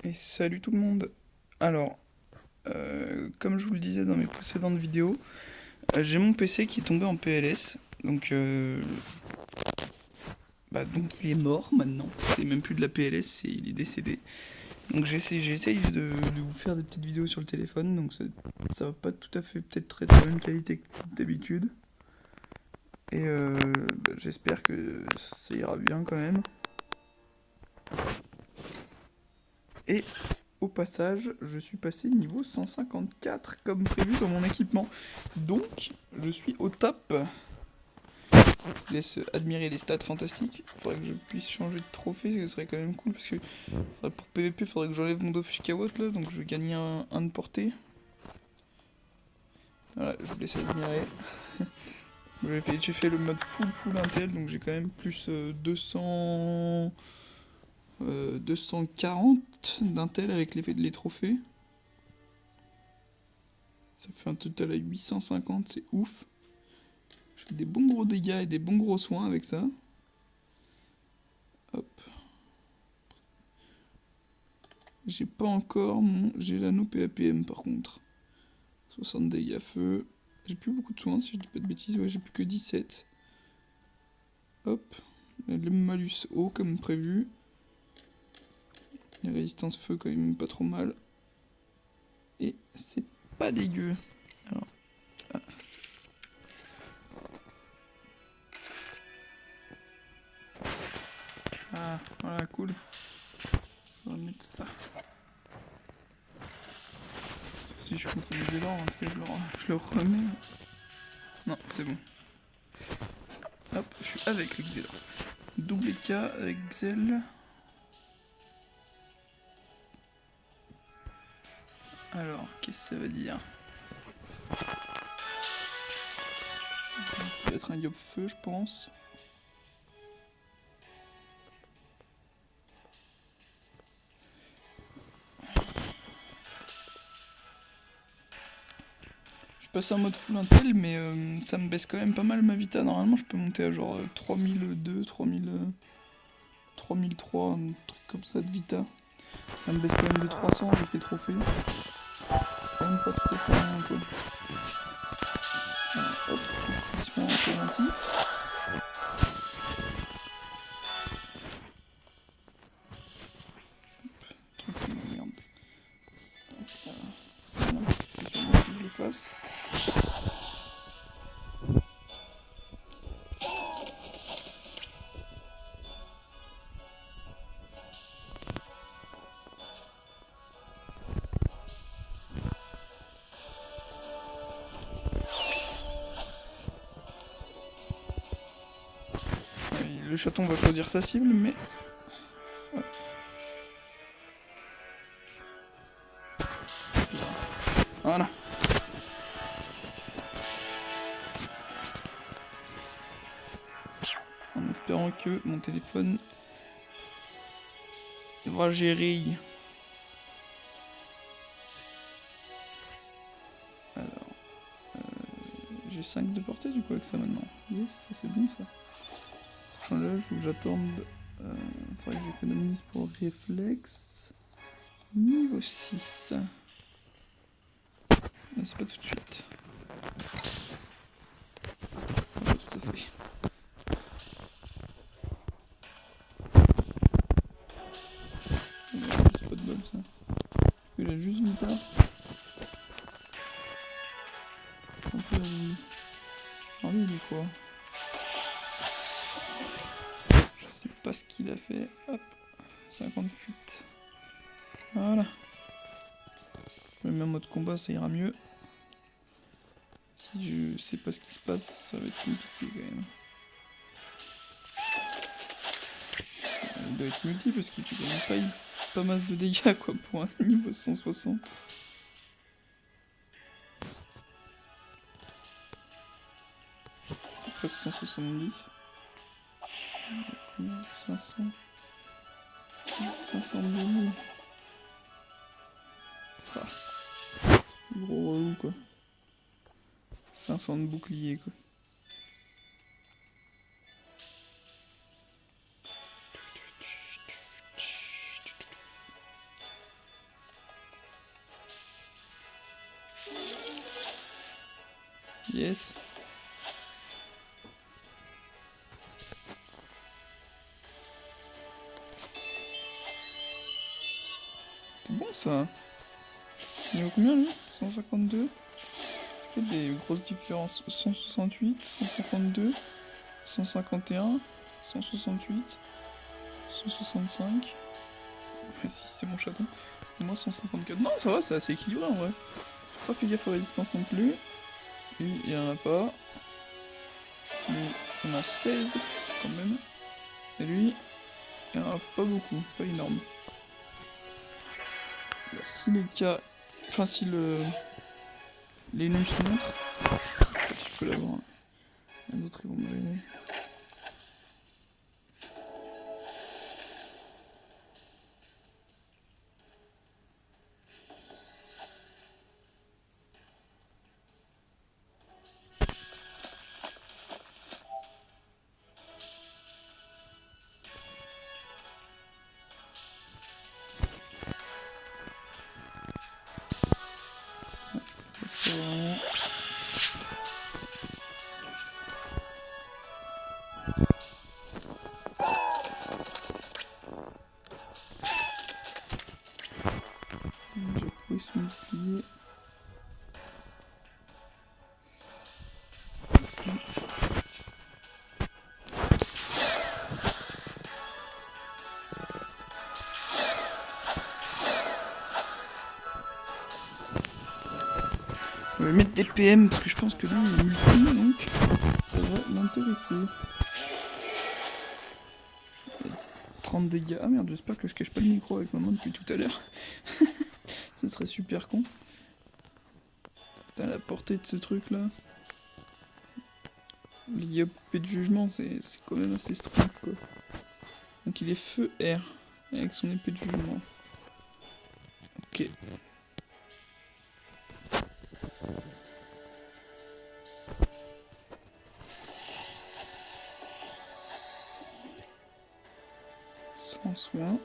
Et salut tout le monde. Alors, comme je vous le disais dans mes précédentes vidéos, j'ai mon PC qui est tombé en PLS. Donc il est mort maintenant. C'est même plus de la PLS, il est décédé. Donc j'essaye de vous faire des petites vidéos sur le téléphone. Donc ça va pas tout à fait peut-être très de la même qualité que d'habitude. Et j'espère que ça ira bien quand même. Et au passage, je suis passé niveau 154 comme prévu dans mon équipement. Donc, je suis au top. Je vous laisse admirer les stats fantastiques. Il faudrait que je puisse changer de trophée, ce serait quand même cool parce que pour PVP, il faudrait que j'enlève mon Dofus Watt là, donc je vais gagner un de portée. Voilà, je vous laisse admirer. J'ai fait le mode full Intel, donc j'ai quand même plus 240 d'Intel avec les trophées. Ça fait un total à 850, c'est ouf. Je fais des bons gros dégâts et des bons gros soins avec ça. Hop. J'ai pas encore mon... J'ai l'anneau PAPM par contre. 60 dégâts feu. J'ai plus beaucoup de soins si je dis pas de bêtises. Ouais, j'ai plus que 17. Hop. Le malus haut comme prévu. La résistance feu quand même pas trop mal. Et c'est pas dégueu. Alors... Ah. Ah, voilà, cool. On va mettre ça. Si je comprends les élans, en tout cas je le remets. Non, c'est bon. Hop, je suis avec l'excellent. Double K avec Xel. Alors, qu'est-ce que ça veut dire? Ça va être un Yop Feu, je pense. Je passe en mode full intel, mais ça me baisse quand même pas mal ma vita. Normalement, je peux monter à genre 3002, 3000, 3003, un truc comme ça de vita. Ça me baisse quand même de 300 avec les trophées. C'est quand même pas tout à fait rien, quoi. Voilà, hop, glissement préventif. Merde. C'est sûrement que je le fasse. Le chaton va choisir sa cible, mais... Voilà. En espérant que mon téléphone va gérer. Alors, j'ai 5 de portée du coup avec ça maintenant. Yes, ça c'est bon ça. Prochain level, faut que j'attende. Faudrait que j'économise pour réflexe. Niveau 6. Non, c'est pas tout de suite. Pas tout à fait. C'est pas de bol ça. Il a juste Vita. C'est un peu la vie. Alors lui il est quoi? Je sais pas ce qu'il a fait. Hop. 50 fuites. Voilà. Je me mets en mode combat, ça ira mieux. Si je sais pas ce qui se passe, ça va être compliqué quand même. Il doit être multi parce qu'il fait quand même pas masse de dégâts quoi pour un niveau 160. Presque 170. 500. 500 000. Ah. Gros relou quoi. 500 de bouclier quoi. Yes. C'est bon ça. Il est au combien lui? 152. Il y a des grosses différences. 168, 152, 151, 168, 165. Ouais, si c'est mon chaton. Moi 154. Non, ça va, c'est assez équilibré en vrai. J'ai pas fait gaffe aux résistances non plus. Lui, il en a pas. Lui, il en a 16 quand même. Et lui, il en a pas beaucoup, pas énorme. Là, si les cas. Enfin, si les noms se montrent. Je sais pas si je peux l'avoir. Les autres, ils vont me gêner. J'ai trouvé son bouclier. Je vais mettre des PM parce que je pense que lui il est multi, donc ça va m'intéresser. 30 dégâts. Ah merde, j'espère que je cache pas le micro avec ma main depuis tout à l'heure. Ce serait super con. Putain, la portée de ce truc là. Lié au poupée de jugement, c'est quand même assez strong quoi. Donc il est feu R avec son épée de jugement. Ok. Sans soin.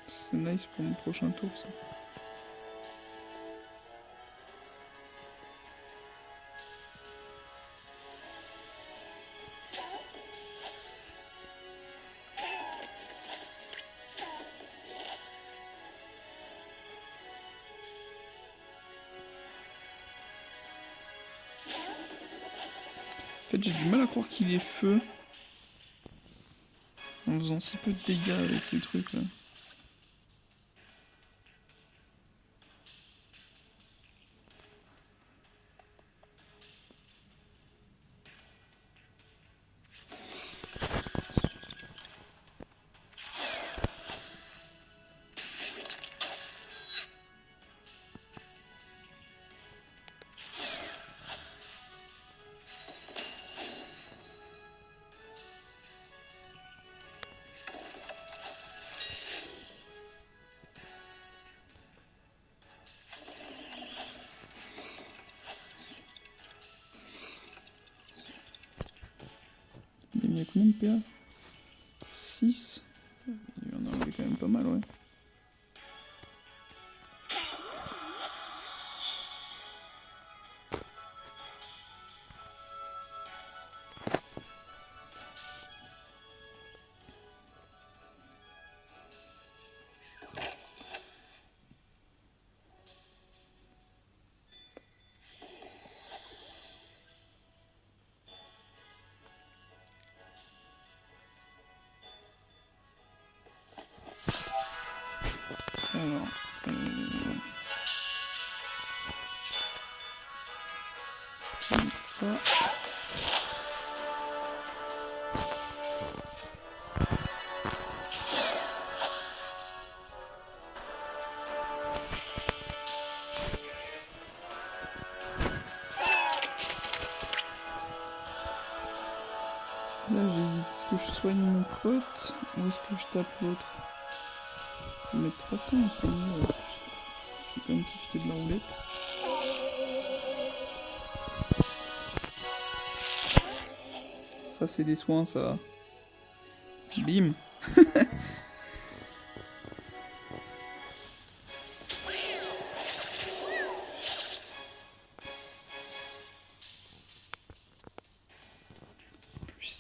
C'est nice pour mon prochain tour ça. En fait, j'ai du mal à croire qu'il est feu en faisant si peu de dégâts avec ces trucs là. Il a mis à combien de PA? 6. Il en a enlevé quand même pas mal, ouais. Alors, je vais mettre ça. Là, j'hésite. Est-ce que je soigne mon pote ou est-ce que je tape l'autre? Je vais mettre 300 en soigner. Je vais quand même profiter de la roulette. Ça, c'est des soins, ça. Bim.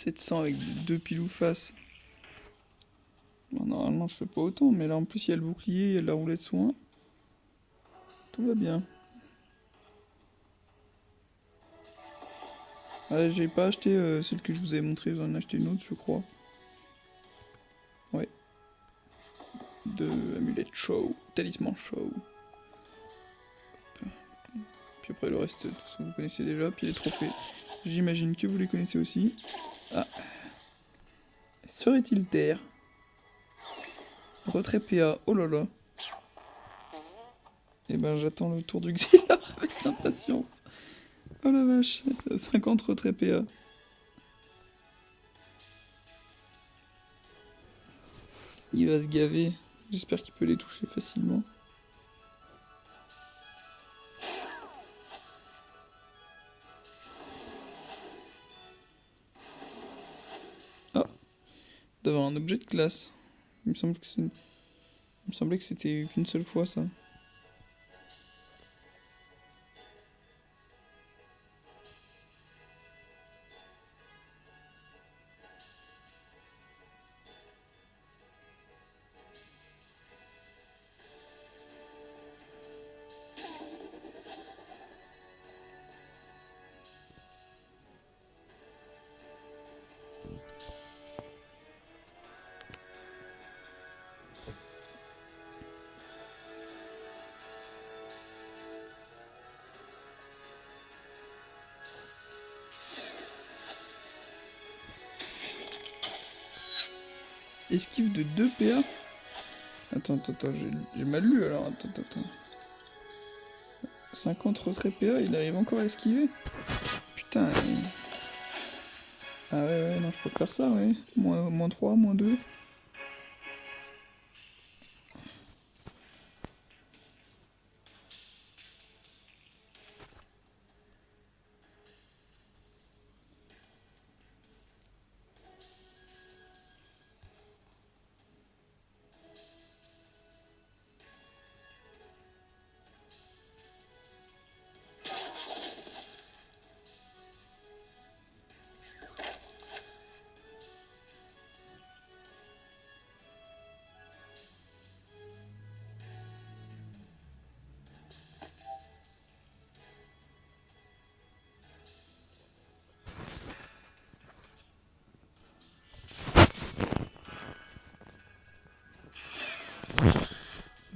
700 avec 2 pile ou face. Bon, normalement je fais pas autant, mais là en plus il y a le bouclier, il y a la roulette soin. Tout va bien. Ah, j'ai pas acheté celle que je vous avais montré, j'en ai acheté une autre je crois. Ouais. De amulette show, talisman show. Puis après le reste, de toute façon vous connaissez déjà, puis les trophées. J'imagine que vous les connaissez aussi. Ah. Serait-il terre? Retrait PA, oh là là. Et ben j'attends le tour du Xylar avec impatience. Oh la vache, 50 retrait PA. Il va se gaver. J'espère qu'il peut les toucher facilement. Ah, d'avoir un objet de classe. Il me semblait que c'était qu'une seule fois ça. Esquive de 2 PA. Attends, j'ai mal lu alors. Attends. 50 retrait PA, il arrive encore à esquiver. Putain. Ah ouais, non, je peux faire ça, ouais. Moins 3, moins 2.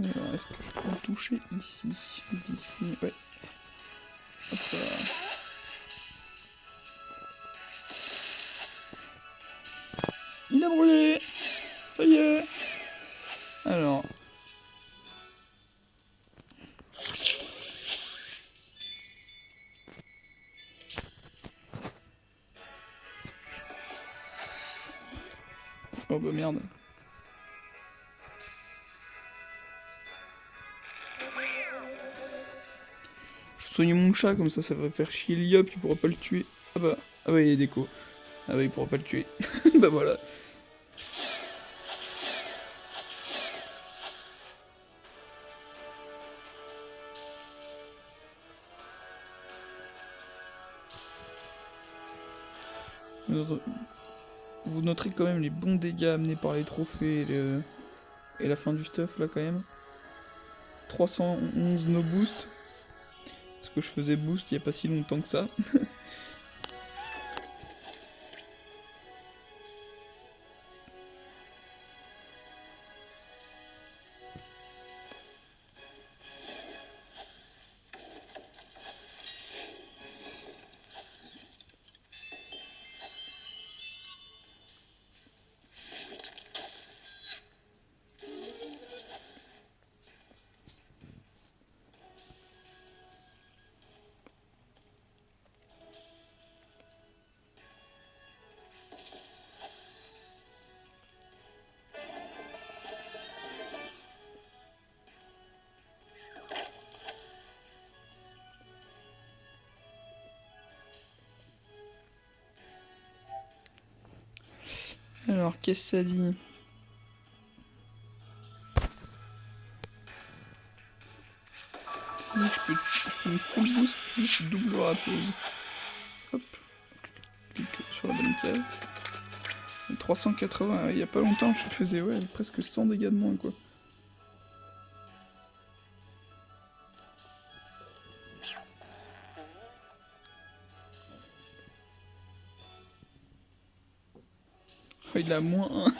Alors, est-ce que je peux le toucher ici? D'ici, ouais. Hop là. Il a brûlé! Ça y est! Alors. Oh bah merde. Je soigne mon chat comme ça va faire chier Liop, il pourra pas le tuer. Ah bah il est déco. Ah bah il pourra pas le tuer. Bah voilà. Vous noterez quand même les bons dégâts amenés par les trophées et la fin du stuff là quand même. 311 no boost. Parce que je faisais boost il y a pas si longtemps que ça. Alors, qu'est-ce que ça dit? Donc je peux une full boost plus double rappeuse. Hop. Clique sur la bonne case. 380, il y a pas longtemps, je faisais ouais, presque 100 dégâts de moins, quoi. Oh, il a moins 1.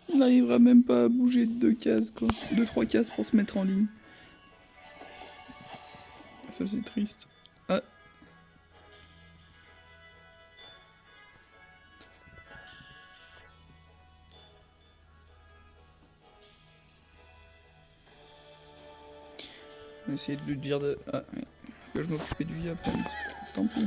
Il n'arrivera même pas à bouger de 2 cases, quoi. 2-3 cases pour se mettre en ligne. Ça, c'est triste. Ah. On va essayer de lui dire de... Ah, ouais. Que je m'occupais de lui après. Tant pis.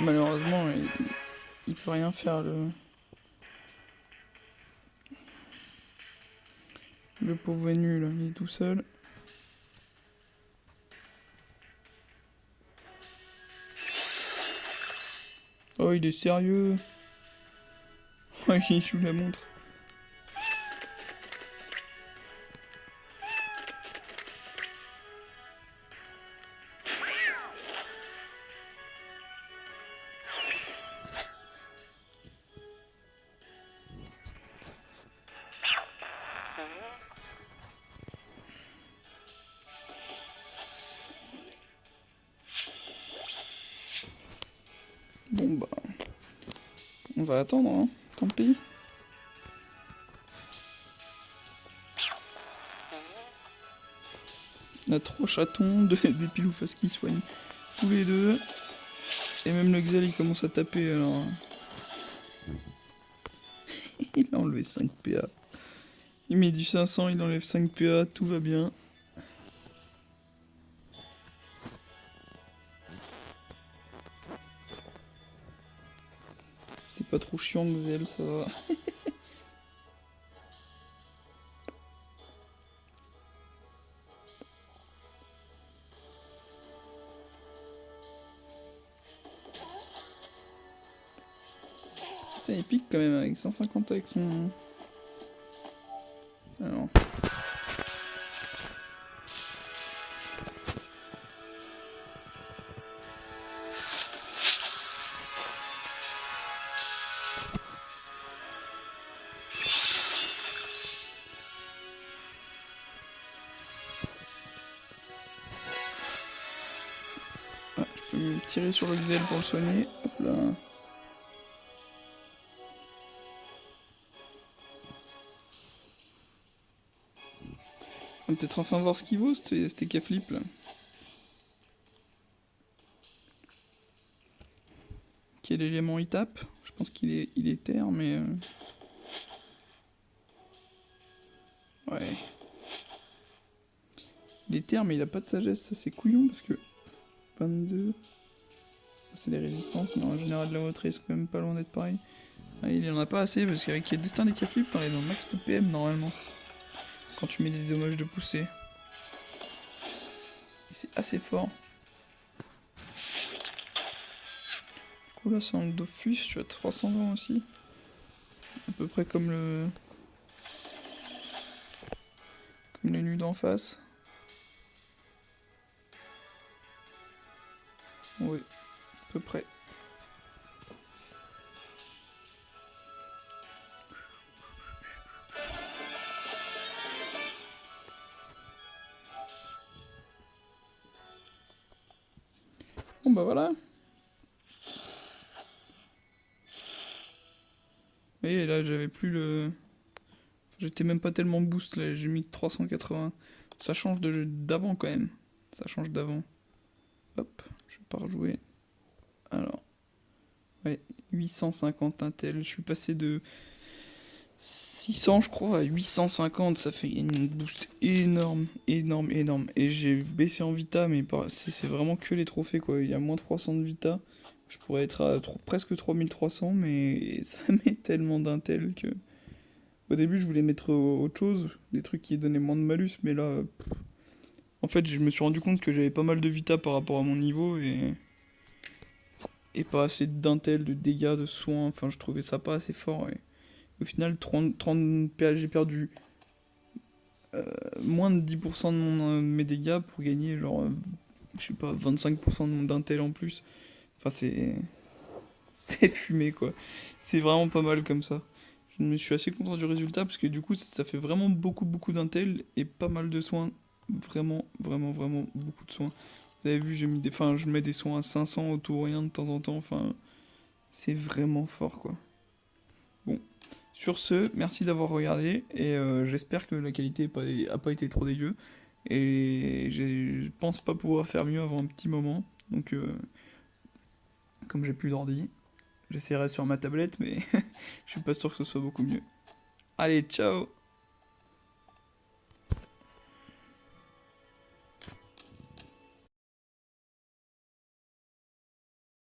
Malheureusement, il peut rien faire, le pauvre Venu, là. Il est tout seul. Oh, il est sérieux. Oh, il joue la montre. Bon bah... On va attendre, hein. Tant pis. On a 3 chatons, des piloufas qui soignent tous les deux. Et même le Xel il commence à taper alors. Il a enlevé 5 PA. Il met du 500, il enlève 5 PA, tout va bien. C'est pas trop chiant Xel, ça va. Putain, il pique quand même avec 150 avec son... Alors... Ah, je peux me tirer sur le Xel pour le soigner. Hop là. On va peut-être enfin voir ce qu'il vaut, c'était K-Flip là. Quel élément il tape? Je pense qu'il est terre, mais... Ouais. Il est terre, mais il a pas de sagesse, ça c'est couillon parce que... 22... C'est des résistances, mais en général la motrice c'est quand même pas loin d'être pareil. Ah, il en a pas assez parce qu'avec les destins des K-Flip, t'en es dans le max de PM normalement. Quand tu mets des dommages de poussée. Et c'est assez fort. Du coup là c'est un Dofus, je suis à 320 aussi. À peu près comme le... Comme les nuits d'en face. Oui, à peu près. Bon bah voilà. Et là j'avais plus le... J'étais même pas tellement boost là, j'ai mis 380. Ça change d'avant quand même. Ça change d'avant. Hop, je vais pas rejouer. Alors, ouais, 850 Intel. Je suis passé de 600 je crois à 850, ça fait une boost énorme, énorme, énorme. Et j'ai baissé en vita, mais c'est vraiment que les trophées quoi. Il y a moins 300 de vita. Je pourrais être à presque 3300, mais ça met tellement d'intel que... Au début je voulais mettre autre chose, des trucs qui donnaient moins de malus, mais là... En fait je me suis rendu compte que j'avais pas mal de vita par rapport à mon niveau et pas assez d'intel, de dégâts, de soins, enfin je trouvais ça pas assez fort. Et au final 30 PH j'ai perdu moins de 10% de mes dégâts pour gagner genre, je sais pas, 25% de mon d'intel en plus. Enfin c'est... C'est fumé quoi. C'est vraiment pas mal comme ça. Je me suis assez content du résultat parce que du coup ça fait vraiment beaucoup d'intel et pas mal de soins. Vraiment, vraiment, vraiment beaucoup de soins. Vous avez vu, j'ai mis des... Enfin, je mets des soins à 500 au tout rien de temps en temps. Enfin, c'est vraiment fort quoi. Bon. Sur ce, merci d'avoir regardé et j'espère que la qualité a pas été trop dégueu. Et je pense pas pouvoir faire mieux avant un petit moment. Donc, comme j'ai plus d'ordi, j'essaierai sur ma tablette, mais je suis pas sûr que ce soit beaucoup mieux. Allez, ciao!